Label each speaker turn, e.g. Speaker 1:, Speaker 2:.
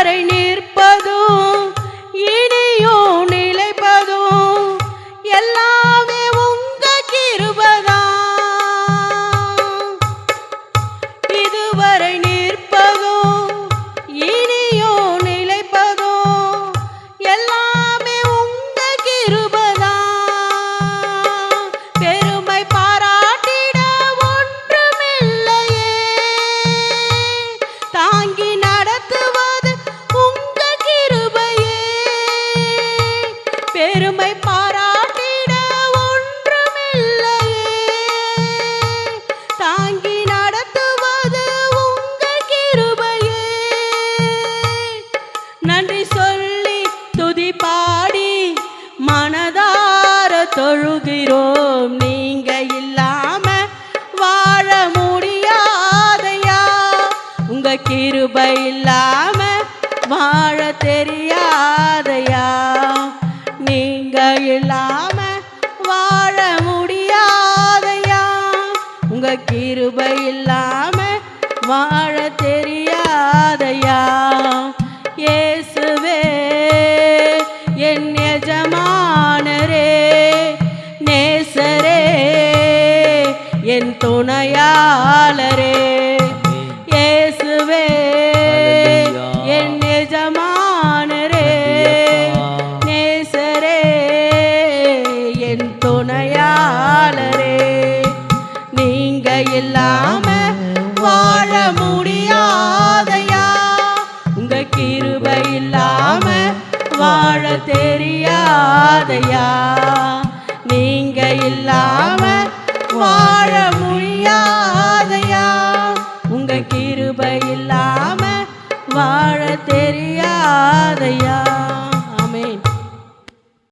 Speaker 1: இதுவரை நிற்பதும் இனியும் நிலைப்பதும் எல்லாமே உங்க கிருபைதான். இதுவரை நிற்பதும் இனியும் நிலைப்பதும் எல்லாமே உங்க கிருபைதான். பெருமை பாராட்டிட ஒன்றுமில்லையே, தாங்கி நடத்துவது உங்க கிருபையே. பெருமை பாராட்டிட ஒன்றுமில்லையே, தாங்கி நடத்துவது உங்க கிருபையே. நன்றி சொல்லி துதி பாடி மனதார தொழுகிறோம். நீங்க இல்லாம வாழ முடியாதையா, உங்க கிருபை இல்லாம வாழ தெரியாதையா. நீங்க இல்லாம வாழ முடியாதையா, உங்க கிருபை இல்லாம வாழ தெரியாதையா. இயேசுவே என் எஜமானரே, நேசரே என் துணையாளரே. இயேசுவே என் எஜமானரே, நேசரே என் துணையாளரே. நீங்க இல்லாம வாழ முடியாதையா, உங்க கிருபை இல்லாம வாழ தெரியாதையா. நீங்க இல்லாம வாழ முடியாதையா, உங்க கிருபை இல்லாம வாழ தெரியாதையா.